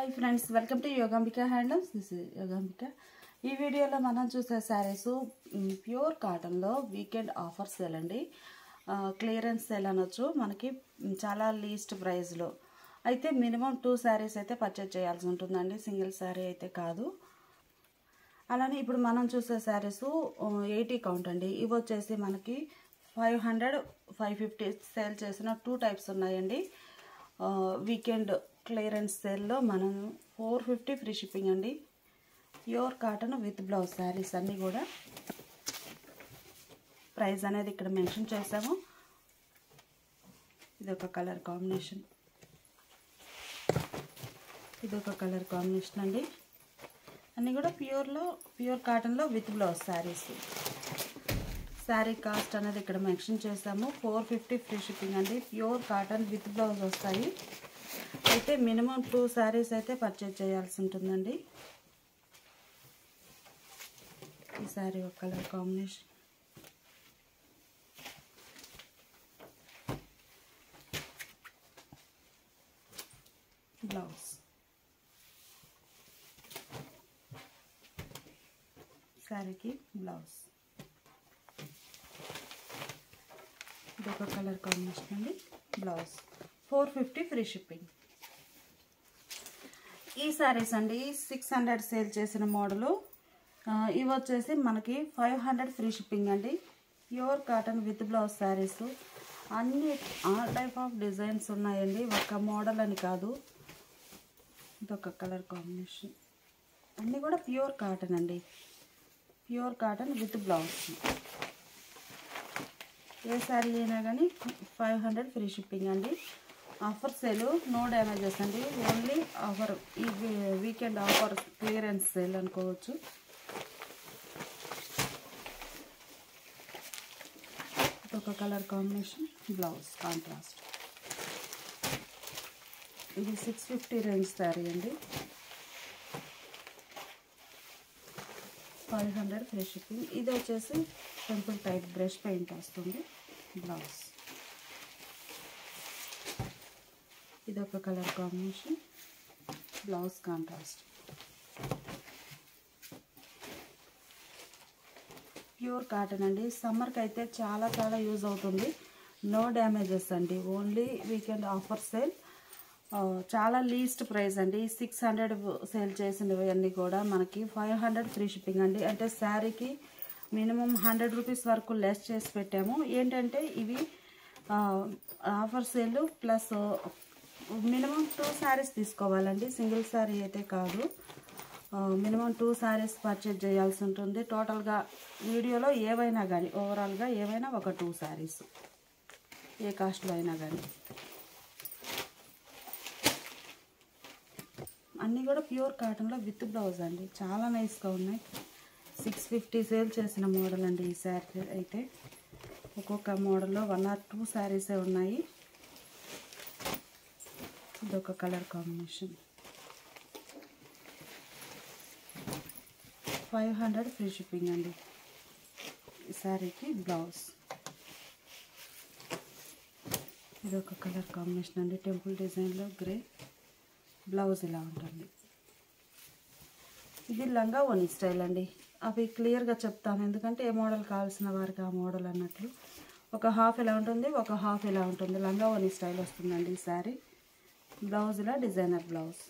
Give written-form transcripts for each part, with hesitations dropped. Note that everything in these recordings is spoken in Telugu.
Hi friends, welcome to Yogambika handlooms. This is Yogambika. ఈ వీడియోలో మనం చూసే శారీస్ ప్యూర్ కాటన్లో వీకెండ్ ఆఫర్ సేల్ అండి. క్లియరెన్స్ సేల్ అనొచ్చు. మనకి చాలా లీస్ట్ ప్రైస్లో అయితే మినిమం 2 శారీస్ అయితే పర్చేజ్ చేయాల్సి ఉంటుందండి, సింగిల్ శారీ అయితే కాదు. అలానే ఇప్పుడు మనం చూసే శారీస్ 80 కౌంట్ అండి. ఇవి వచ్చేసి మనకి 500, 550 సేల్ చేసిన 2 టైప్స్ ఉన్నాయండి. వీకెండ్ క్లియరెన్స్ సేల్లో మనం 450 ఫ్రీ షిప్పింగ్ అండి. Pure cotton with blouse saris అన్నీ కూడా ప్రైస్ అనేది ఇక్కడ మెన్షన్ చేసాము. ఇదొక కలర్ కాంబినేషన్, ఇదొక కలర్ కాంబినేషన్ అండి. అన్నీ కూడా ప్యూర్ కాటన్లో with blouse saris. Sari cost అనేది ఇక్కడ మెన్షన్ చేసాము. 450 ఫ్రీ షిప్పింగ్ అండి. ప్యూర్ కాటన్ విత్ బ్లౌజ్ వస్తాయి. అయితే మినిమం 2 శారీస్ అయితే పర్చేజ్ చేయాల్సి ఉంటుందండి. ఈ శారీ ఒక కలర్ కాంబినేషన్, బ్లౌజ్, శారీకి బ్లౌజ్, ఇదొక కలర్ కాంబినేషన్ అండి. Blouse 450 free shipping. ఈ శారీస్ అండి 600 సేల్ చేసిన మోడలు. ఇవి వచ్చేసి మనకి 500 ఫ్రీ షిప్పింగ్ అండి. Pure cotton with blouse saris. అన్ని ఆల్ టైప్ ఆఫ్ డిజైన్స్ ఉన్నాయండి, ఒక మోడల్ అని కాదు. ఇదొక కలర్ కాంబినేషన్. అన్నీ కూడా ప్యూర్ కాటన్ అండి. Pure cotton with blouse. ఏ శారీ అయినా కానీ 500 ఫ్రీ షిప్పింగ్ అండి. ఆఫర్ సేల్, నో డ్యామేజెస్ అండి. ఓన్లీ ఆఫర్, ఈ వీకెండ్ ఆఫర్ క్లియరెన్స్ సేల్ అనుకోవచ్చు. ఒక కలర్ కాంబినేషన్, బ్లౌజ్ కాంట్రాస్ట్. ఇది 650 రేంజ్ శారీ అండి. 500 ఫ్రీ షిప్పింగ్. ఇది వచ్చేసి టెంపుల్ టైప్ బ్రష్ పెయింట్ వస్తుంది. బ్లౌజ్, ఇదొక colour combination, blouse contrast. Pure cotton అండి. సమ్మర్కి అయితే చాలా చాలా యూజ్ అవుతుంది. నో డ్యామేజెస్ అండి. Only weekend offer sale. చాలా లీస్ట్ ప్రైస్ అండి. 600 సేల్ చేసినవి అన్నీ కూడా మనకి 500 ఫ్రీ షిప్పింగ్ అండి. అంటే శారీకి మినిమం 100 రూపీస్ వరకు లెస్ చేసి పెట్టాము. ఏంటంటే ఇవి offer sale plus minimum 2 saris తీసుకోవాలండి, సింగిల్ శారీ అయితే కాదు. మినిమం 2 శారీస్ పర్చేజ్ చేయాల్సి ఉంటుంది. టోటల్గా వీడియోలో ఏవైనా కానీ, ఓవరాల్గా ఏవైనా ఒక 2 శారీస్, ఏ కాస్ట్లో అయినా కానీ. అన్నీ కూడా ప్యూర్ కాటన్లో విత్ బ్లౌజ్ అండి. చాలా నైస్గా ఉన్నాయి. 650 సేల్ చేసిన మోడల్ అండి ఈ శారీ అయితే. ఒక్కొక్క మోడల్లో 1 or 2 శారీసే ఉన్నాయి. ఇదొక కలర్ కాంబినేషన్. 500 ఫ్రీ షిప్పింగ్ అండి. ఈ శారీకి బ్లౌజ్, ఇదొక కలర్ కాంబినేషన్ అండి. టెంపుల్ డిజైన్లో గ్రే. బ్లౌజ్ ఇలా ఉంటుంది. ఇది లంగా ఓని స్టైల్ అండి. అవి క్లియర్గా చెప్తాను, ఎందుకంటే ఏ మోడల్ కావాల్సిన వారికి ఆ మోడల్ అన్నట్లు. ఒక హాఫ్ ఇలా ఉంటుంది, ఒక హాఫ్ ఇలా ఉంటుంది. లంగా ఓని స్టైల్ వస్తుందండి ఈ శారీ. బ్లౌజ్ ఇలా డిజైనర్ బ్లౌజ్.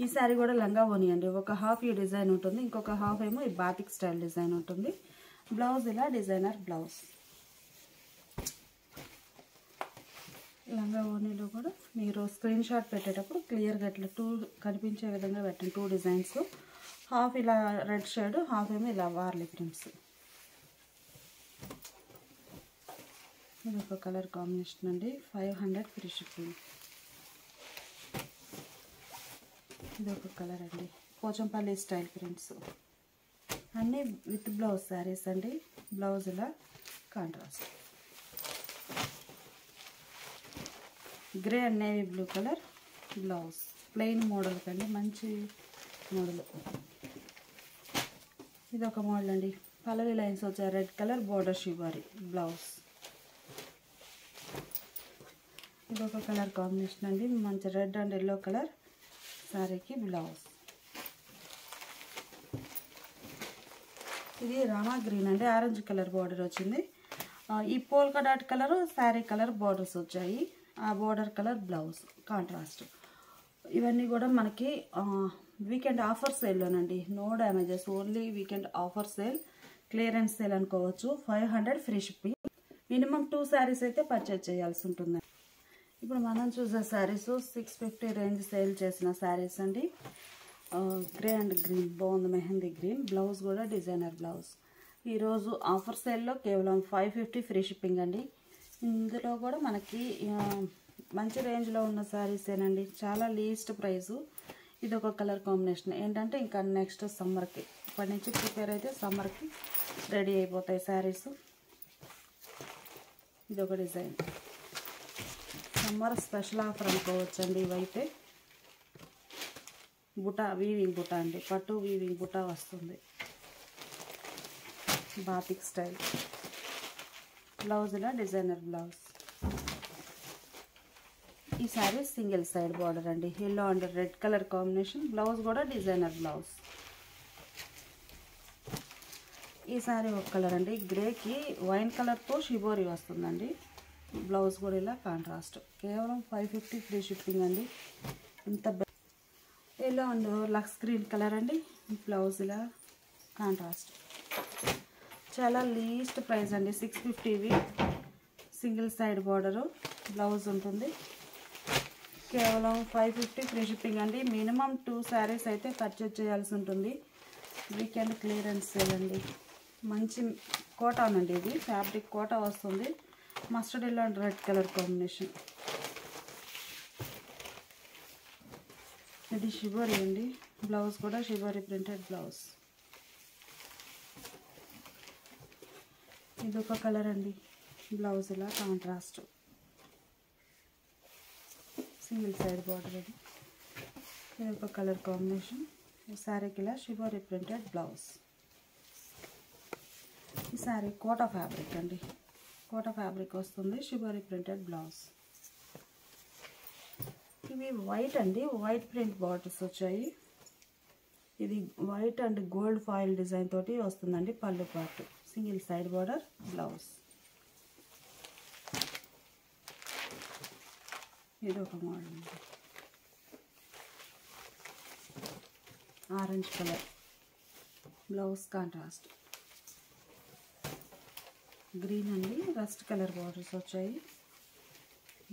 ఈ శారీ కూడా లంగా ఓని అండి. ఒక హాఫ్ ఈ డిజైన్ ఉంటుంది, ఇంకొక హాఫ్ ఏమో ఈ బాతిక్ స్టైల్ డిజైన్ ఉంటుంది. బ్లౌజ్ ఇలా డిజైనర్ బ్లౌజ్. లంగా ఓనీలో కూడా మీరు స్క్రీన్ షాట్ పెట్టేటప్పుడు క్లియర్గా ఇట్లా 2 కనిపించే విధంగా పెట్టండి. 2 డిజైన్స్, హాఫ్ ఇలా రెడ్ షేడ్, హాఫ్ ఏమో ఇలా వార్లీ ప్రింట్స్. ఇది ఒక కలర్ కాంబినేషన్ అండి. 500 ఫ్రీ షిప్పింగ్. ఇది ఒక కలర్ అండి. Pochampally style prints. అన్నీ విత్ బ్లౌజ్ శారీస్ అండి. బ్లౌజ్ ఇలా contrast. Grey and navy blue colour blouse. Plain model కండి, మంచి మోడల్. ఇది ఒక మోడల్ అండి. పల్లవి లైన్స్ వచ్చాయి, రెడ్ కలర్ బోర్డర్ షివారి బ్లౌజ్. ఇది ఒక కలర్ కాంబినేషన్ అండి, మంచి రెడ్ అండ్ ఎల్లో కలర్ శారీకి బ్లౌజ్. ఇది రామా గ్రీన్ అండి, ఆరెంజ్ కలర్ బార్డర్ వచ్చింది. ఈ polka dot colour sari colour borders వచ్చాయి. ఆ బార్డర్ కలర్ బ్లౌజ్ కాంట్రాస్ట్. ఇవన్నీ కూడా మనకి వీకెండ్ ఆఫర్ సేల్లోనండి. No damages, only weekend offer sale, clearance sale అనుకోవచ్చు. 500 ఫ్రీ షిప్పింగ్. మినిమం 2 శారీస్ అయితే పర్చేజ్ చేయాల్సి ఉంటుంది. ఇప్పుడు మనం చూసే శారీస్ 650 రేంజ్ సేల్ చేసిన శారీస్ అండి. గ్రే అండ్ గ్రీన్ బాగుంది, మెహందీ గ్రీన్. బ్లౌజ్ కూడా డిజైనర్ బ్లౌజ్. ఈరోజు ఆఫర్ సేల్లో కేవలం 550 ఫ్రీ షిప్పింగ్ అండి. ఇందులో కూడా మనకి మంచి రేంజ్లో ఉన్న శారీసేనండి, చాలా లీస్ట్ ప్రైజు. ఇది ఒక కలర్ కాంబినేషన్. ఏంటంటే ఇంకా నెక్స్ట్ సమ్మర్కి, ఇప్పటి నుంచి ప్రిపేర్ అయితే సమ్మర్కి రెడీ అయిపోతాయి శారీస్. ఇది ఒక డిజైన్, సమ్మర్ స్పెషల్ ఆఫర్ అనుకోవచ్చండి. ఇవైతే బుటా, వీవింగ్ బుటా అండి, పట్టు వీవింగ్ బుటా వస్తుంది. బాతిక్ స్టైల్ బ్లౌజ్, ఇలా డిజైనర్ బ్లౌజ్. ఈ శారీ సింగిల్ సైడ్ బార్డర్ అండి, yellow and red colour combination. Blouse కూడా డిజైనర్ బ్లౌజ్. ఈ శారీ ఒక కలర్ అండి, గ్రేకి వైన్ కలర్తో షిబోరి వస్తుందండి. బ్లౌజ్ కూడా ఇలా కాంట్రాస్ట్. కేవలం 550 ఫ్రీ షిప్పింగ్ అండి. ఇంత ఎల్లో అండ్ లక్స్ గ్రీన్ కలర్ అండి. బ్లౌజ్ ఇలా కాంట్రాస్ట్. చాలా లీస్ట్ ప్రైస్ అండి, 650వి. సింగిల్ సైడ్ బార్డరు, బ్లౌజ్ ఉంటుంది. కేవలం 550 ఫ్రీ షిప్పింగ్ అండి. మినిమం 2 శారీస్ అయితే పర్చేజ్ చేయాల్సి ఉంటుంది. వీకెండ్ క్లియరెన్స్ సేల్ అండి. మంచి కోటాన్ అండి, ఇది ఫ్యాబ్రిక్ కోటా వస్తుంది. Mustard yellow and red colour combination. ఇది షిబోరి అండి, బ్లౌజ్ కూడా షిబోరి ప్రింటెడ్ బ్లౌజ్. ఇది ఒక కలర్ అండి, బ్లౌజ్ ఇలా కాంట్రాస్ట్. Single side border. ఇది ఒక కలర్ కాంబినేషన్. ఈ శారీకి ఇలా షిబోరి ప్రింటెడ్ బ్లౌజ్. ఈ శారీ కోటా ఫ్యాబ్రిక్ అండి, కోటా ఫ్యాబ్రిక్ వస్తుంది, షిబోరి ప్రింటెడ్ బ్లౌజ్. ఇవి వైట్ అండి, వైట్ ప్రింట్ బార్డర్స్ వచ్చాయి. ఇది white and gold foil design తోటి వస్తుందండి పళ్ళు part. Single side border, blouse. ఇది ఒక model, orange colour, blouse contrast. Green అండి, రస్ట్ కలర్ బార్డర్స్ వచ్చాయి.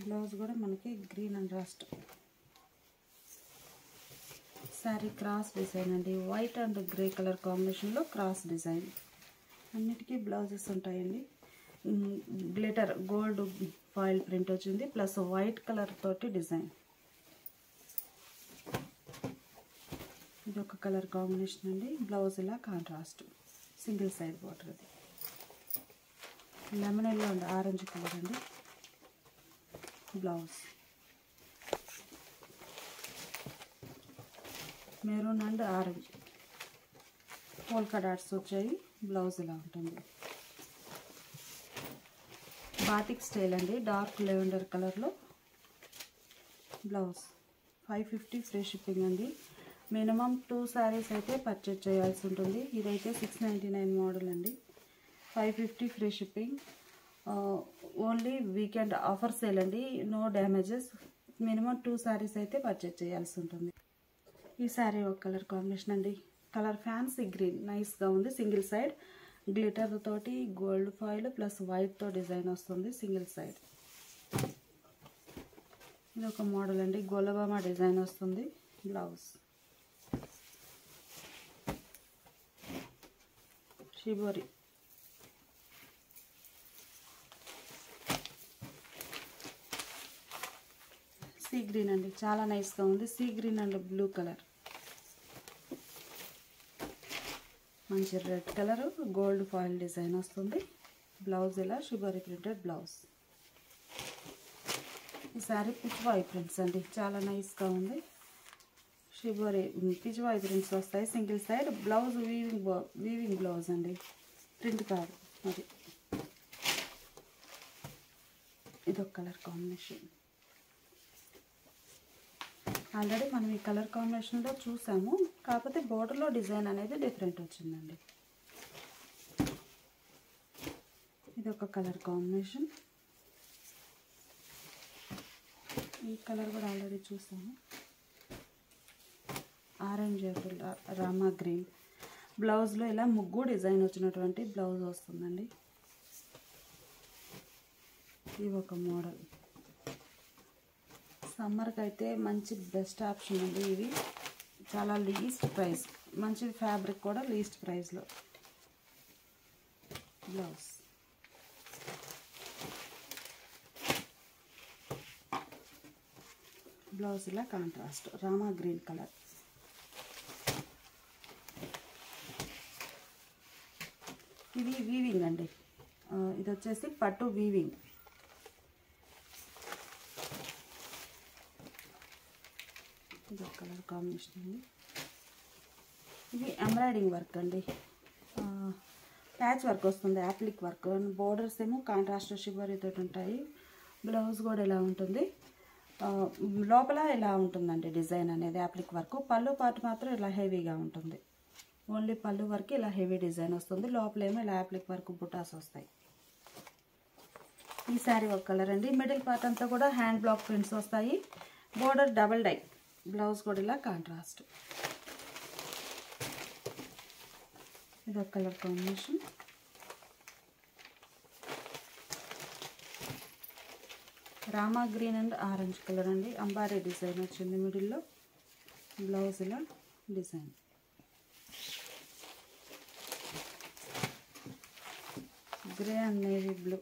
బ్లౌజ్ కూడా మనకి green and rust. Sari cross design అండి, వైట్ అండ్ గ్రే కలర్ కాంబినేషన్లో క్రాస్ డిజైన్. అన్నిటికీ బ్లౌజెస్ ఉంటాయండి. గ్లిటర్ గోల్డ్ ఫాయిల్ ప్రింట్ వచ్చింది, ప్లస్ వైట్ కలర్ తోటి డిజైన్. ఇది ఒక కలర్ కాంబినేషన్ అండి. బ్లౌజ్ ఇలా కాంట్రాస్ట్, సింగిల్ సైడ్ బార్డర్. అది lemon yellow and orange colour అండి. Blouse maroon and orange polka dots వచ్చాయి. బ్లౌజ్ ఇలా ఉంటుంది. బాటిక్ స్టైల్ అండి, డార్క్ లెవెండర్ కలర్లో బ్లౌజ్. 550 ఫ్రీ షిప్పింగ్ అండి. మినిమం 2 శారీస్ అయితే పర్చేజ్ చేయాల్సి ఉంటుంది. ఇదైతే 699 మోడల్ అండి. 550 free shipping. Only weekend offer sale అండి, నో డ్యామేజెస్. మినిమం 2 శారీస్ అయితే పర్చేజ్ చేయాల్సి ఉంటుంది. ఈ శారీ ఒక కలర్ కాంబినేషన్ అండి, కలర్ ఫ్యాన్సీ గ్రీన్, నైస్గా ఉంది. సింగిల్ సైడ్ గ్లిటర్ తోటి గోల్డ్ ఫాయిల్ ప్లస్ వైట్తో డిజైన్ వస్తుంది. Single side. ఇది ఒక మోడల్ అండి, గోలబామా డిజైన్ వస్తుంది. Blouse shibori. సీ గ్రీన్ అండి, చాలా నైస్గా ఉంది. Sea green and blue colour. మంచి red colour gold foil design వస్తుంది. బ్లౌజ్ ఇలా షిబోరి ప్రింటెడ్ బ్లౌజ్. ఈ సారీ పిచ్వాయి ప్రింట్స్ అండి, చాలా నైస్గా ఉంది. షిబోరి పిచ్వాయి ప్రింట్స్ వస్తాయి. Single side. Blouse weaving blouse అండి, ప్రింట్ కాదు అది. ఇదొక కలర్ కాంబినేషన్. ఆల్రెడీ మనం ఈ కలర్ కాంబినేషన్లో చూసాము, కాకపోతే బోర్డర్లో డిజైన్ అనేది డిఫరెంట్ వచ్చిందండి. ఇది ఒక కలర్ కాంబినేషన్. ఈ కలర్ కూడా ఆల్రెడీ చూసాము. Orange Rama green. బ్లౌజ్లో ఇలా ముగ్గు డిజైన్ వచ్చినటువంటి బ్లౌజ్ వస్తుందండి. ఇది ఒక మోడల్. సమ్మర్కి అయితే మంచి బెస్ట్ ఆప్షన్ అండి. ఇవి చాలా లీస్ట్ ప్రైస్, మంచి ఫ్యాబ్రిక్ కూడా లీస్ట్ ప్రైస్లో. బ్లౌజ్ ఇలా కాంట్రాస్ట్ రామా గ్రీన్ కలర్. ఇది వీవింగ్ అండి. ఇది వచ్చేసి పట్టు వీవింగ్. ఇది ఒక కలర్ కాంబినేషన్ అండి. ఇది ఎంబ్రాయిడింగ్ వర్క్ అండి. ప్యాచ్ వర్క్ వస్తుంది, యాప్లిక్ వర్క్. బోర్డర్స్ ఏమో కాంట్రాస్ట్ షిబరీతో ఉంటాయి. బ్లౌజ్ కూడా ఇలా ఉంటుంది. లోపల ఇలా ఉంటుందండి డిజైన్ అనేది యాప్లిక్ వర్క్. పళ్ళు పార్ట్ మాత్రం ఇలా హెవీగా ఉంటుంది. ఓన్లీ పళ్ళు వరకు ఇలా హెవీ డిజైన్ వస్తుంది. లోపలేమో ఇలా యాప్లిక్ వర్క్ బుటాస్ వస్తాయి. ఈ శారీ ఒక కలర్ అండి. మిడిల్ పార్ట్ అంతా కూడా హ్యాండ్ బ్లాక్ ప్రింట్స్ వస్తాయి. Border double dye. బ్లౌజ్ కూడా ఇలా కాంట్రాస్ట్. ఇది ఒక colour combination. Rama green and orange colour అండి. అంబారీ డిజైన్ వచ్చింది మిడిల్లో. బ్లౌజ్ ఇలా design. Grey and navy blue.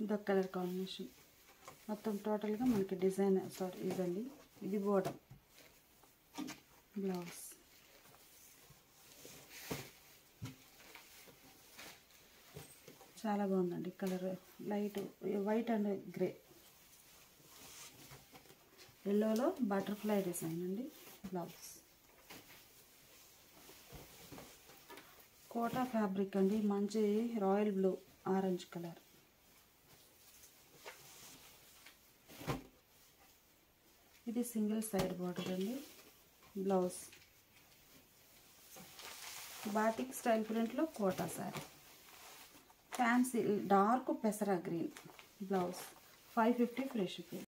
ఇదొక కలర్ కాంబినేషన్. మొత్తం టోటల్గా మనకి డిజైన్ ఇదండి. ఇది బోర్డర్. బ్లౌజ్ చాలా బాగుందండి colour. Light white and grey. ఎల్లోలో బటర్ఫ్లై డిజైన్ అండి. బ్లౌజ్ కోటా ఫ్యాబ్రిక్ అండి. మంచి రాయల్ బ్లూ ఆరెంజ్ కలర్. ఇది సింగిల్ సైడ్ బార్డర్ అండి. బ్లౌజ్ బాటిక్ స్టైల్ ప్రింట్లో కోటా శారీ. ఫ్యాన్సీ డార్క్ పెసరా గ్రీన్. Blouse 550 free shipping.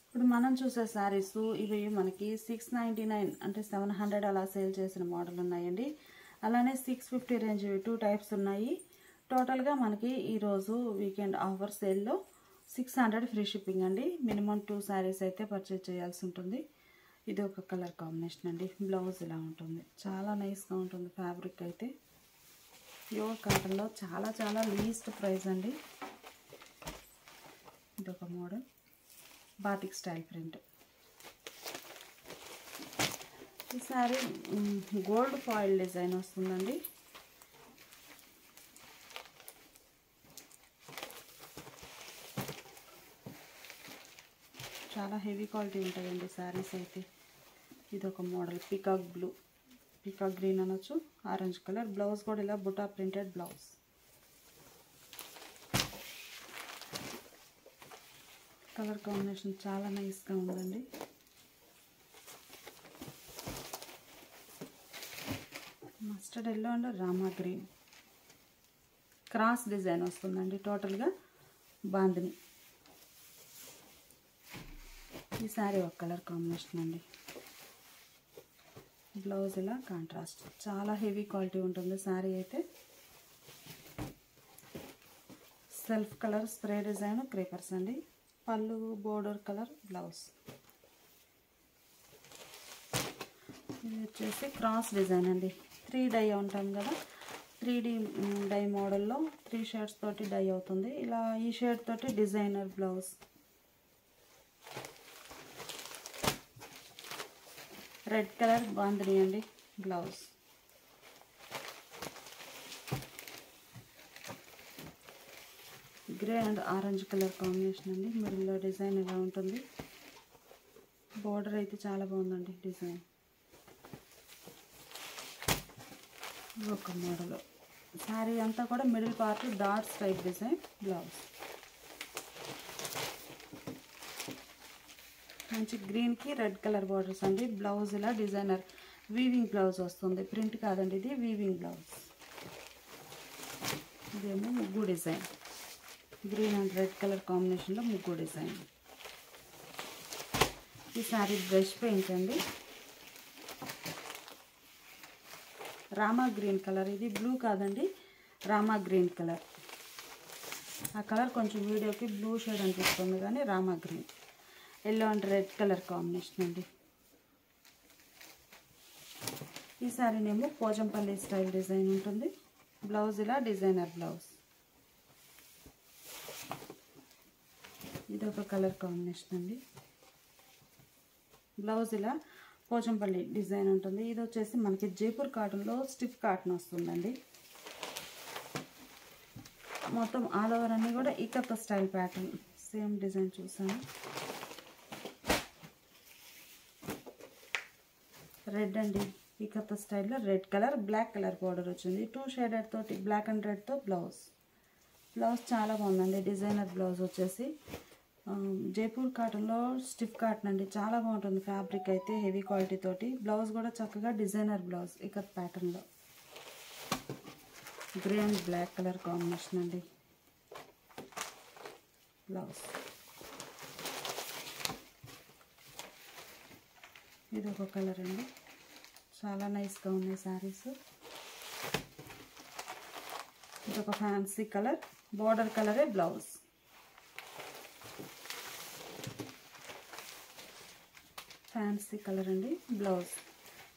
ఇప్పుడు మనం చూసే శారీస్ ఇవి మనకి 699 అంటే 700 అలా సేల్ చేసిన మోడల్ ఉన్నాయండి. అలానే 650 రేంజ్ 2 టైప్స్ ఉన్నాయి. టోటల్గా మనకి ఈరోజు వీకెండ్ ఆఫర్ సేల్లో 600 ఫ్రీ షిప్పింగ్ అండి. మినిమం 2 శారీస్ అయితే పర్చేజ్ చేయాల్సి ఉంటుంది. ఇది ఒక కలర్ కాంబినేషన్ అండి. బ్లౌజ్ ఇలా ఉంటుంది. చాలా నైస్గా ఉంటుంది ఫ్యాబ్రిక్ అయితే. ప్యూర్ కాటన్లో చాలా చాలా లీస్ట్ ప్రైస్ అండి. ఇది ఒక మోడల్ బాటిక్ స్టైల్ ప్రింట్. ఈ సారీ గోల్డ్ ఫాయిల్ డిజైన్ వస్తుందండి. చాలా హెవీ క్వాలిటీ ఉంటాయండి శారీస్ అయితే. ఇది ఒక model peacock blue, peacock green అనొచ్చు, ఆరెంజ్ కలర్. బ్లౌజ్ కూడా ఇలా బుటా ప్రింటెడ్ బ్లౌజ్. కలర్ కాంబినేషన్ చాలా నైస్గా ఉందండి. Mustard yellow and Rama green cross design వస్తుందండి. టోటల్గా బాందిని. ఈ శారీ ఒక కలర్ కాంబినేషన్ అండి. బ్లౌజ్ ఇలా కాంట్రాస్ట్. చాలా హెవీ క్వాలిటీ ఉంటుంది శారీ అయితే. Self colour spray design creepers అండి. పళ్ళు బోర్డర్ కలర్ బ్లౌజ్. ఇది వచ్చేసి క్రాస్ డిజైన్ అండి. 3 డై ఉంటాం కదా, 3D డై మోడల్లో 3 షేడ్స్ తోటి డై అవుతుంది. ఇలా ఈ షేడ్ తోటి designer blouse. Red colour bandhani అండి. Blouse grey and orange colour combination అండి. మిడిల్లో డిజైన్ ఇలా ఉంటుంది. బోర్డర్ అయితే చాలా బాగుందండి డిజైన్. ఒక మోడల్ శారీ అంతా కూడా middle part dots type design blouse. మంచి గ్రీన్కి రెడ్ కలర్ బార్డర్స్ అండి. బ్లౌజ్ ఇలా డిజైనర్ వీవింగ్ బ్లౌజ్ వస్తుంది, ప్రింట్ కాదండి, ఇది వీవింగ్ బ్లౌజ్. ఇదేమో ముగ్గు design, green and red colour కాంబినేషన్లో ముగ్గు డిజైన్. ఈ శారీ బ్రష్ పెయింట్ అండి, రామా గ్రీన్ కలర్. ఇది బ్లూ కాదండి, రామా గ్రీన్ కలర్. ఆ కలర్ కొంచెం వీడియోకి బ్లూ షేడ్ అనిపిస్తుంది కానీ Rama green. Yellow and red colour combination అండి. ఈ శారీనేమో పోచంపల్లి స్టైల్ డిజైన్ ఉంటుంది. బ్లౌజ్ ఇలా డిజైనర్ బ్లౌజ్. ఇది ఒక కలర్ కాంబినేషన్ అండి. బ్లౌజ్ ఇలా పోచంపల్లి డిజైన్ ఉంటుంది. ఇది వచ్చేసి మనకి జైపూర్ కాటన్లో స్టిఫ్ కాటన్ వస్తుందండి. మొత్తం ఆల్ ఓవర్ అన్నీ కూడా ikat style pattern same design చూసాను. రెడ్ అండి, ఇకత్త స్టైల్లో red colour, black colour border వచ్చింది. 2 షేడెడ్ తోటి బ్లాక్ అండ్ రెడ్తో బ్లౌజ్. బ్లౌజ్ చాలా బాగుందండి. డిజైనర్ బ్లౌజ్ వచ్చేసి జైపూర్ కాటన్లో స్టిఫ్ కాటన్ అండి, చాలా బాగుంటుంది. ఫ్యాబ్రిక్ అయితే హెవీ క్వాలిటీ తోటి. బ్లౌజ్ కూడా చక్కగా డిజైనర్ బ్లౌజ్ ఇకత్ ప్యాటర్న్లో. Grey and black colour combination అండి బ్లౌజ్. ఇది ఒక కలర్ అండి, చాలా నైస్గా ఉన్నాయి శారీస్. ఇది ఒక ఫ్యాన్సీ కలర్, బార్డర్ కలరే బ్లౌజ్. ఫ్యాన్సీ కలర్ అండి బ్లౌజ్.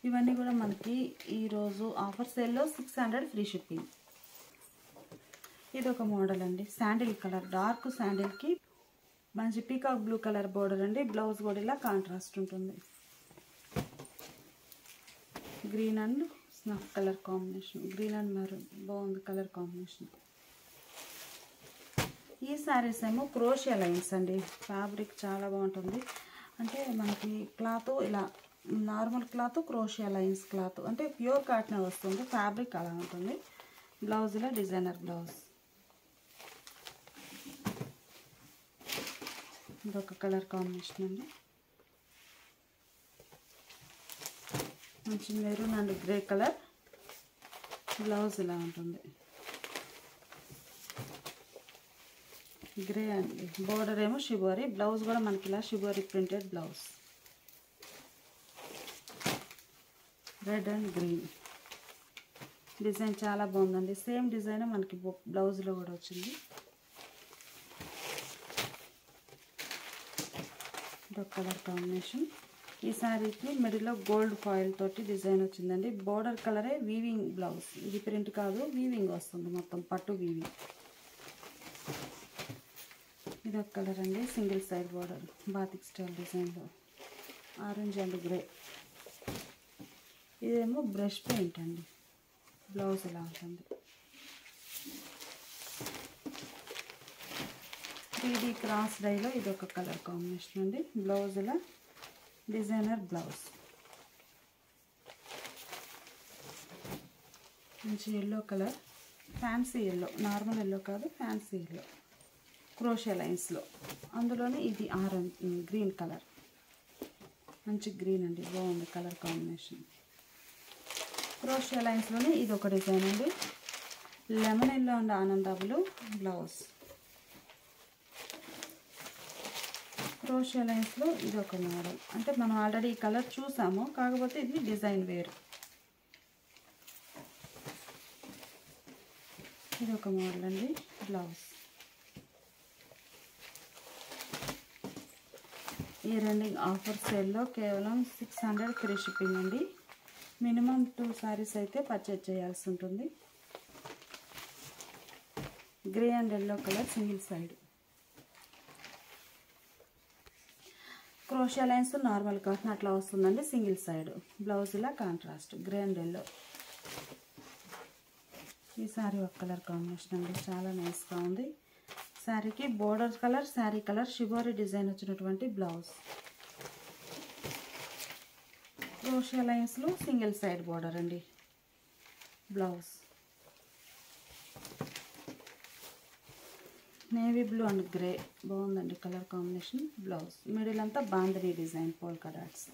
ఇవన్నీ కూడా మనకి ఈరోజు ఆఫర్ సేల్లో 600 ఫ్రీ షిప్పింగ్. ఇది ఒక మోడల్ అండి, శాండిల్ కలర్, డార్క్ శాండిల్కి మంచి పీకాక్ బ్లూ కలర్ బోర్డర్ అండి. బ్లౌజ్ కూడా ఇలా కాంట్రాస్ట్ ఉంటుంది. Green and snuff colour combination, green and maroon బాగుంది కలర్ కాంబినేషన్. ఈ శారీస్ ఏమో క్రోషియా లైన్స్ అండి. ఫ్యాబ్రిక్ చాలా బాగుంటుంది. అంటే మనకి క్లాత్ ఇలా నార్మల్ క్లాత్, క్రోషియా లైన్స్ క్లాత్, అంటే ప్యూర్ కాటన్ వస్తుంది. ఫ్యాబ్రిక్ అలా ఉంటుంది. బ్లౌజ్ ఇలా డిజైనర్ బ్లౌజ్. ఇదొక కలర్ కాంబినేషన్ అండి, మంచి maroon and grey colour. Blouse ఇలా ఉంటుంది, గ్రే అండి. బోర్డర్ ఏమో షిబోరి, బ్లౌజ్ కూడా మనకి ఇలా shibori printed blouse. Red and green design చాలా బాగుందండి. సేమ్ డిజైన్ మనకి బ్లౌజ్లో కూడా వచ్చింది. ఇదొక కలర్ కాంబినేషన్. ఈ శారీకి మిడిల్లో గోల్డ్ ఫాయిల్ తోటి డిజైన్ వచ్చిందండి. బోర్డర్ కలరే వీవింగ్ బ్లౌజ్. ఇది ప్రింట్ కాదు, వీవింగ్ వస్తుంది, మొత్తం పట్టు వీవింగ్. ఇదొక కలర్ అండి, single side border, batik style డిజైన్లో ఆరెంజ్ అండ్ గ్రే. ఇదేమో బ్రష్ పెయింట్ అండి. బ్లౌజ్ ఇలా ఉంటుంది. 3D క్రాస్ డైలో ఇదొక కలర్ కాంబినేషన్ అండి. బ్లౌజ్ ఇలా డిజైనర్ బ్లౌజ్. మంచి yellow colour, fancy yellow, normal yellow కాదు, ఫ్యాన్సీ ఎల్లో, క్రోషియా లైన్స్లో. అందులోనే ఇది ఆరెంజ్ గ్రీన్ కలర్, మంచి గ్రీన్ అండి, బాగుంది కలర్ కాంబినేషన్. క్రోషియా లైన్స్లోనే ఇది ఒక డిజైన్ అండి. లెమన్ ఎల్లో అండ్ ఆనందాబులు బ్లౌజ్. క్రోషియా లైన్స్లో ఇది ఒక మోడల్. అంటే మనం ఆల్రెడీ ఈ కలర్ చూసాము, కాకపోతే ఇది డిజైన్ వేరు. ఇది ఒక మోడల్ అండి బ్లౌజ్. ఈ రన్నింగ్ ఆఫర్ సేల్లో కేవలం 600 ఫ్రీ షిప్పింగ్ అండి. మినిమం 2 శారీస్ అయితే పర్చేజ్ చేయాల్సి ఉంటుంది. Grey and yellow colour single side. క్రోషియా లైన్స్ నార్మల్ కాటన్ అట్లా వస్తుందండి, సింగిల్ సైడ్. బ్లౌజ్ ఇలా కాంట్రాస్ట్ గ్రే అండ్ ఎల్లో. ఈ శారీ ఒక కలర్ కాంబినేషన్ అండి, చాలా నైస్గా ఉంది. శారీకి border colour, sari colour, shibori design వచ్చినటువంటి బ్లౌజ్. క్రోషియా లైన్స్లో సింగిల్ సైడ్ బోర్డర్ అండి blouse. Navy blue and grey బాగుందండి కలర్ కాంబినేషన్. బ్లౌజ్ మిడిల్ అంతా bandhani design polka dots.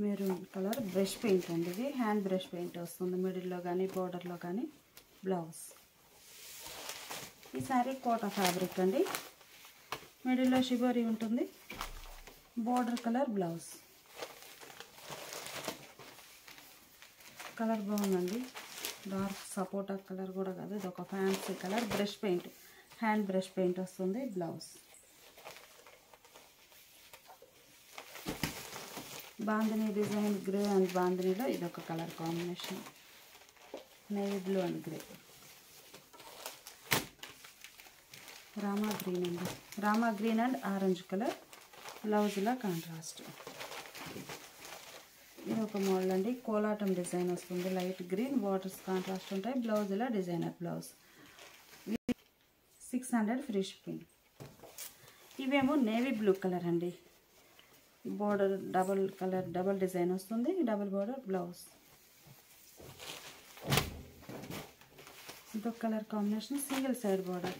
Maroon colour brush paint అండి, ఇది హ్యాండ్ బ్రష్ పెయింట్ వస్తుంది మిడిల్లో కానీ బోర్డర్లో కానీ. బ్లౌజ్ ఈ సారీ కోటా ఫ్యాబ్రిక్ అండి, మిడిల్లో షిబోరి ఉంటుంది, బోర్డర్ కలర్ బ్లౌజ్. కలర్ బాగుందండి, డార్క్ సపోటా కలర్ కూడా కాదు, ఇది ఒక fancy colour. Brush paint hand brush paint వస్తుంది. Blouse bandhani design grey and బాందినిలో ఇదొక colour combination, navy blue and grey. Rama green అండి, Rama green and orange colour. బ్లౌజ్లా కాంట్రాస్ట్. ఇది ఒక మోడల్ అండి, కోలాటం డిజైన్ వస్తుంది, లైట్ గ్రీన్ బార్డర్స్ కాంట్రాస్ట్ ఉంటాయి. బ్లౌజ్ ఇలా డిజైనర్ బ్లౌజ్. 600 free shipping. ఇవేమో నేవీ బ్లూ కలర్ అండి, border double colour double design వస్తుంది, డబల్ బోర్డర్ బ్లౌజ్. ఇంకొక colour combination single side border,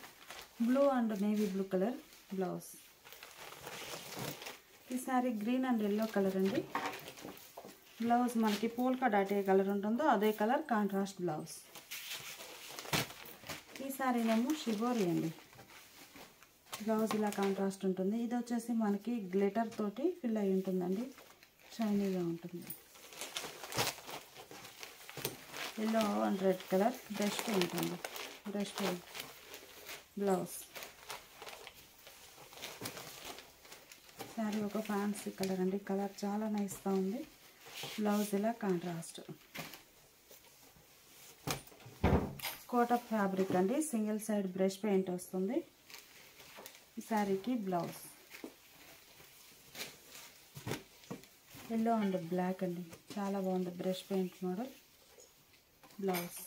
blue and navy blue colour blouse. ఈ sari green and yellow colour అండి. బ్లౌజ్ మనకి పోల్కా డాట్ ఏ కలర్ ఉంటుందో అదే కలర్ కాంట్రాస్ట్ బ్లౌజ్. ఈ సారీనేమో షిబోరి అండి, బ్లౌజ్ ఇలా కాంట్రాస్ట్ ఉంటుంది. ఇది వచ్చేసి మనకి గ్లిటర్ తోటి ఫిల్ అయి ఉంటుందండి, షైనీగా ఉంటుంది. Yellow and red colour brush paint అండి, బ్రష్ పెయింట్ బ్లౌజ్. సారీ ఒక ఫ్యాన్సీ కలర్ అండి, కలర్ చాలా నైస్గా ఉంది. బ్లౌజ్ ఇలా కాంట్రాస్ట్. కోటా ఫ్యాబ్రిక్ అండి, సింగిల్ సైడ్ బ్రష్ పెయింట్ వస్తుంది. ఈ శారీకి బ్లౌజ్ ఎల్లో అండ్ బ్లాక్ అండి, చాలా బాగుంది బ్రష్ పెయింట్ మోడల్. బ్లౌజ్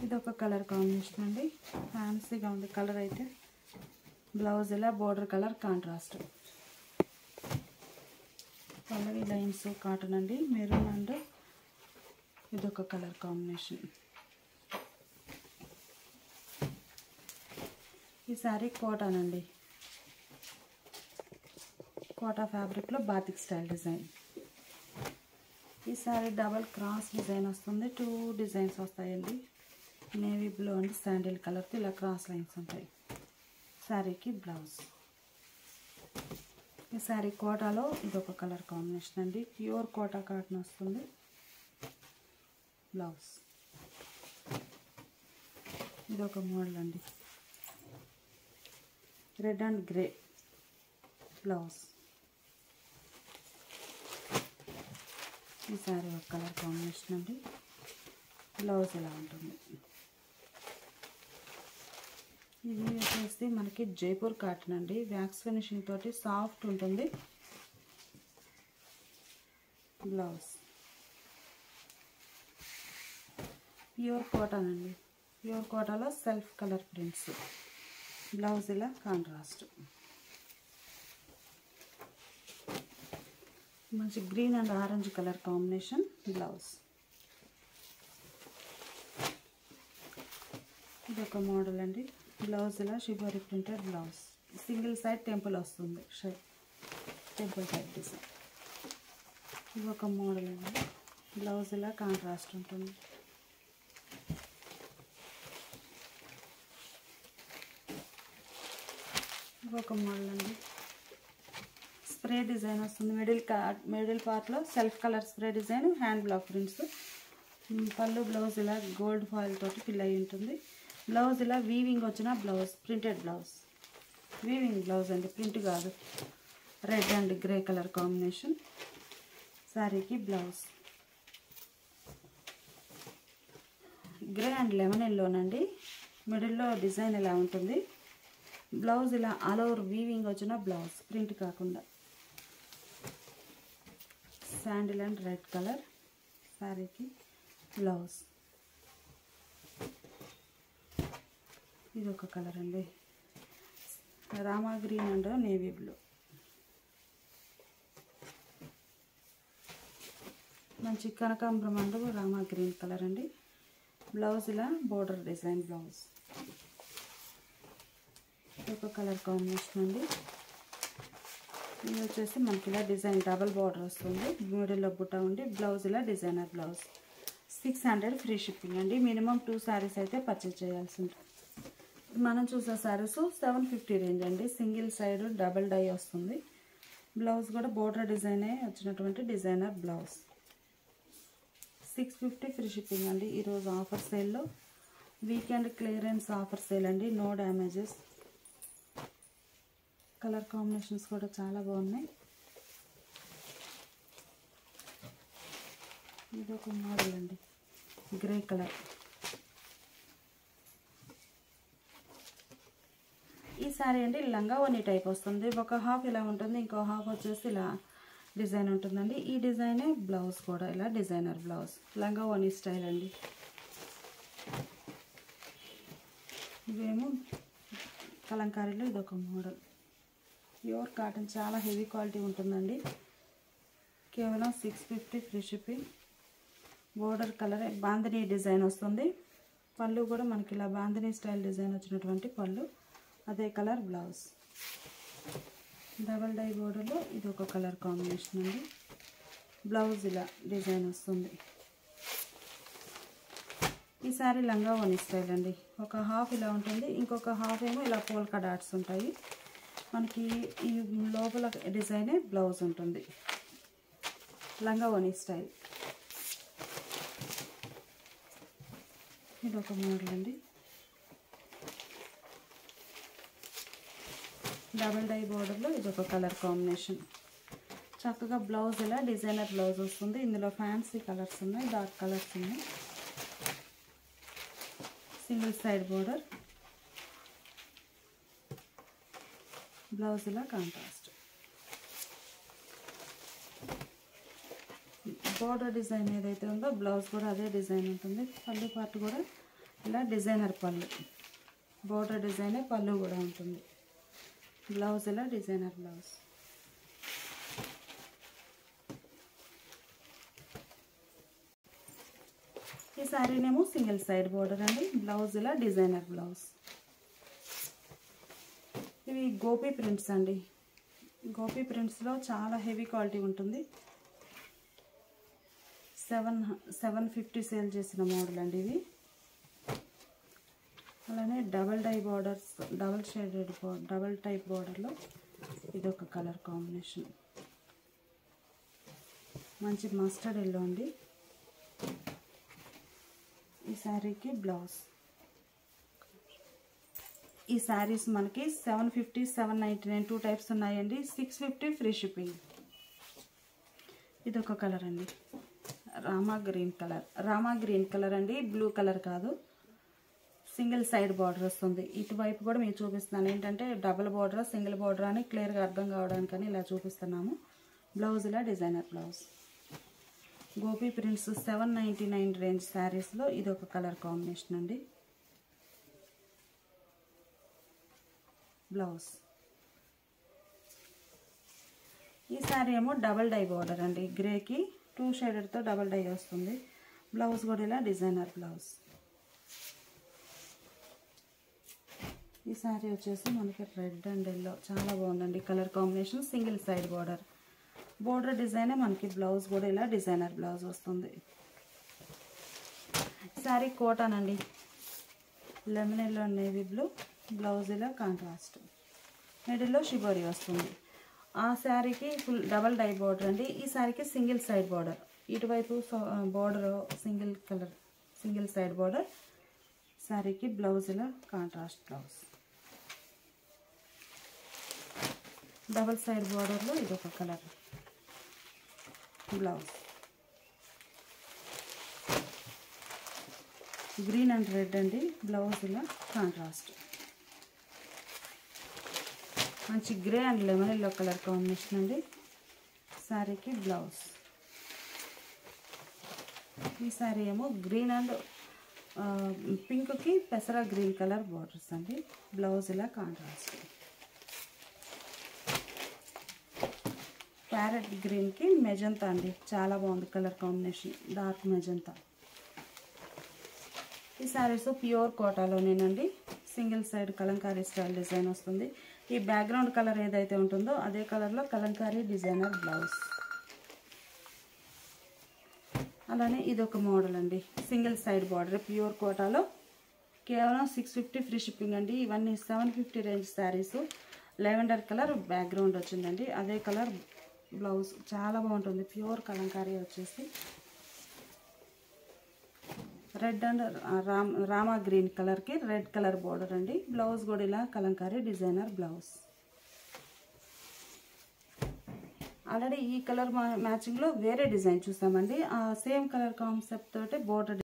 ఇదొక కలర్ కాంబినేషన్ అండి, ఫ్యాన్సీగా ఉంది కలర్ అయితే. బ్లౌజ్ ఇలా బోర్డర్ కలర్ కాంట్రాస్ట్. పల్లవి లైన్స్ కాటన్ అండి, మెరూన్ అండ్ ఇదొక కలర్ కాంబినేషన్. ఈ సారీ కోటాన్ అండి, కోటా ఫ్యాబ్రిక్లో బాతిక్ స్టైల్ డిజైన్. ఈ సారీ డబల్ క్రాస్ డిజైన్ వస్తుంది, 2 డిజైన్స్ వస్తాయండి, నేవీ బ్లూ అండ్ శాండిల్ కలర్తో ఇలా క్రాస్ లైన్స్ ఉంటాయి. సారీకి బ్లౌజ్. ఈ సారీ కోటాలో ఇదొక కలర్ కాంబినేషన్ అండి, ప్యూర్ కోటా కాటన్ వస్తుంది. బ్లౌజ్ ఇదొక మోడల్ అండి, రెడ్ అండ్ గ్రే బ్లౌజ్. ఈ సారీ ఒక కలర్ కాంబినేషన్ అండి, బ్లౌజ్ ఇలా ఉంటుంది. ఇది వచ్చేసి మనకి జైపూర్ కాటన్ అండి, వ్యాక్స్ ఫినిషింగ్ తోటి సాఫ్ట్ ఉంటుంది. బ్లౌజ్ ప్యూర్ కాటన్ అండి, ప్యూర్ కోటాలో సెల్ఫ్ కలర్ ప్రింట్స్. బ్లౌజ్ ఇలా కాంట్రాస్ట్. మంచి green and orange colour combination blouse. ఇదొక మోడల్ అండి, బ్లౌజ్ ఇలా shibori printed blouse, single side temple వస్తుంది, టెంపుల్ టైప్ డిజైన్. ఇది ఒక మోడల్ అండి, బ్లౌజ్ ఇలా కాంట్రాస్ట్ ఉంటుంది. ఒక మోడల్ అండి, స్ప్రే డిజైన్ వస్తుంది, మిడిల్ పార్ట్లో self colour spray design, hand block prints. పళ్ళు బ్లౌజ్ ఇలా గోల్డ్ ఫాయిల్ తోటి ఫిల్ అయి ఉంటుంది. బ్లౌజ్ ఇలా వీవింగ్ వచ్చిన blouse, printed blouse, weaving blouse అండి, ప్రింట్ కాదు. Red and grey colour combination. శారీకి బ్లౌజ్ గ్రే అండ్ లెమన్ ఎల్లోనండి, మిడిల్లో డిజైన్ ఇలా ఉంటుంది. బ్లౌజ్ ఇలా ఆల్ ఓవర్ వీవింగ్ వచ్చిన బ్లౌజ్, ప్రింట్ కాకుండా. శాండిల్ అండ్ రెడ్ కలర్ శారీకి బ్లౌజ్. ఇది ఒక కలర్ అండి, Rama green and navy blue. మంచి కనకాంబరం అండ్ రామా గ్రీన్ కలర్ అండి. బ్లౌజ్ ఇలా బోర్డర్ డిజైన్ బ్లౌజ్. ఒక కలర్ కాంబినేషన్ అండి. ఇది వచ్చేసి మనకి ఇలా డిజైన్ డబల్ బార్డర్ వస్తుంది, మిడిల్లో బుట్ట ఉండి బ్లౌజ్ ఇలా డిజైనర్ బ్లౌజ్. 600 ఫ్రీ షిప్పింగ్ అండి. మినిమం 2 శారీస్ అయితే పర్చేజ్ చేయాల్సి ఉంటుంది. మనం చూసే శారీస్ 750 రేంజ్ అండి. సింగిల్ సైడ్ డబల్ డై వస్తుంది. బ్లౌజ్ కూడా బోర్డర్ డిజైనే వచ్చినటువంటి డిజైనర్ బ్లౌజ్. 650 ఫ్రీ షిప్పింగ్ అండి. ఈరోజు ఆఫర్ సేల్లో వీకెండ్ క్లియరెన్స్ ఆఫర్ సేల్ అండి. No damages. కలర్ కాంబినేషన్స్ కూడా చాలా బాగున్నాయి. ఇది ఒక మోడల్ అండి, గ్రే కలర్. ఈ సారీ అండి లంగా ఓని టైప్ వస్తుంది. ఒక హాఫ్ ఇలా ఉంటుంది, ఇంకో హాఫ్ వచ్చేసి ఇలా డిజైన్ ఉంటుందండి. ఈ డిజైనే బ్లౌజ్ కూడా ఇలా డిజైనర్ బ్లౌజ్, లంగా ఓని స్టైల్ అండి. ఇవేమో కలంకారీలో ఇదొక మోడల్. ప్యూర్ కాటన్, చాలా హెవీ క్వాలిటీ ఉంటుందండి. కేవలం 650 free shipping. Border colour bandhani design వస్తుంది. పళ్ళు కూడా మనకి ఇలా బాందినీ స్టైల్ డిజైన్ వచ్చినటువంటి పళ్ళు, అదే కలర్ బ్లౌజ్. డబల్ డై బోర్డర్లో ఇది ఒక కలర్ కాంబినేషన్ అండి. బ్లౌజ్ ఇలా డిజైన్ వస్తుంది. ఈ సారీ లంగా ఓని స్టైల్ అండి. ఒక హాఫ్ ఇలా ఉంటుంది, ఇంకొక హాఫ్ ఏమో ఇలా పోల్కా డాట్స్ ఉంటాయి. మనకి ఈ లోపల డిజైనే బ్లౌజ్ ఉంటుంది. లంగా ఓని స్టైల్. ఇది ఒక మోడల్ అండి. డబల్ డై బోర్డర్లో ఇది ఒక కలర్ కాంబినేషన్. చక్కగా బ్లౌజ్ ఇలా డిజైనర్ బ్లౌజ్ వస్తుంది. ఇందులో ఫ్యాన్సీ కలర్స్ ఉన్నాయి, డార్క్ కలర్స్ ఉన్నాయి. సింగిల్ సైడ్ బోర్డర్, బ్లౌజ్ ఇలా కాంట్రాస్ట్. బోర్డర్ డిజైన్ ఏదైతే ఉందో బ్లౌజ్ కూడా అదే డిజైన్ ఉంటుంది. పళ్ళు పార్ట్ కూడా ఇలా డిజైనర్ పళ్ళు, బోర్డర్ డిజైనే పళ్ళు కూడా ఉంటుంది. బ్లౌజ్ ఇలా డిజైనర్ బ్లౌజ్. ఈ శారీనేమో సింగిల్ సైడ్ బోర్డర్ అండి. బ్లౌజ్ ఇలా డిజైనర్ బ్లౌజ్. ఇవి గోపీ ప్రింట్స్ అండి. గోపీ ప్రింట్స్లో చాలా హెవీ క్వాలిటీ ఉంటుంది. 750 సేల్ చేసిన మోడల్ అండి ఇవి. అలానే double dye borders, double shaded double type బార్డర్లో ఇదొక కలర్ కాంబినేషన్. మంచి మస్టర్డ్ ఎల్లో అండి. ఈ శారీకి బ్లౌజ్. ఈ శారీస్ మనకి 750, 799 2 టైప్స్ ఉన్నాయండి. 650 ఫ్రీ షిప్పింగ్. ఇదొక కలర్ అండి, Rama green colour. Rama green colour అండి, బ్లూ కలర్ కాదు. సింగిల్ సైడ్ బార్డర్ వస్తుంది. ఇటువైపు కూడా మీకు చూపిస్తున్నాను. ఏంటంటే డబుల్ బార్డర్ సింగిల్ బార్డర్ అని క్లియర్గా అర్థం కావడానికని ఇలా చూపిస్తున్నాము. బ్లౌజ్ ఇలా designer blouse. Gopi prints 799 range శారీస్లో ఇది ఒక కలర్ కాంబినేషన్ అండి. బ్లౌజ్. ఈ శారీ ఏమో డబల్ డై బార్డర్ అండి. గ్రేకి 2 షేడెడ్తో డబల్ డై వస్తుంది. బ్లౌజ్ కూడా ఇలా డిజైనర్ బ్లౌజ్. ఈ శారీ వచ్చేసి మనకి రెడ్ అండ్ ఎల్లో, చాలా బాగుందండి colour combination. Single side border, border డిజైనే మనకి బ్లౌజ్ కూడా ఇలా డిజైనర్ బ్లౌజ్ వస్తుంది. శారీ కాటన్ అండి. Lemon yellow navy blue, blouse ఇలా కాంట్రాస్ట్. మిడిల్లో షిబోరి వస్తుంది. ఆ శారీకి ఫుల్ డబల్ డై బార్డర్ అండి. ఈ శారీకి సింగిల్ సైడ్ బార్డర్. ఇటువైపు border single colour, single side border. శారీకి బ్లౌజ్ ఇలా కాంట్రాస్ట్ బ్లౌజ్. డబల్ సైడ్ బార్డర్లో ఇదొక colour blouse. Green and red అండి. బ్లౌజ్ ఇలా కాంట్రాస్ట్. మంచి grey and lemon yellow colour combination అండి. శారీకి బ్లౌజ్. ఈ శారీ ఏమో గ్రీన్ అండ్ పింక్కి పెసరా గ్రీన్ కలర్ బార్డర్స్ అండి. బ్లౌజ్ ఇలా కాంట్రాస్ట్. ప్యారెట్ గ్రీన్కి మెజంతా అండి, చాలా బాగుంది కలర్ కాంబినేషన్. Dark magenta. ఈ saris pure కోటాలోనేనండి. Single side Kalamkari style design వస్తుంది. ఈ బ్యాక్గ్రౌండ్ కలర్ ఏదైతే ఉంటుందో అదే కలర్లో కలంకారీ డిజైనర్ బ్లౌజ్. అలానే ఇది ఒక మోడల్ అండి, సింగిల్ సైడ్ బార్డర్ ప్యూర్ కోటాలో, కేవలం 650 ఫ్రీ షిప్పింగ్ అండి. ఇవన్నీ 750 range saris. Lavender colour background వచ్చిందండి, అదే కలర్ బ్లౌజ్. చాలా బాగుంటుంది. ప్యూర్ కలంకారీ వచ్చేసి రెడ్ అండ్ రామా గ్రీన్ కలర్కి రెడ్ కలర్ బార్డర్ అండి. బ్లౌజ్ కూడా ఇలా కలంకారీ డిజైనర్ బ్లౌజ్. ఆల్రెడీ ఈ కలర్ మ్యాచింగ్లో వేరే డిజైన్ చూసామండి. ఆ సేమ్ కలర్ కాన్సెప్ట్ తోటి బోర్డర్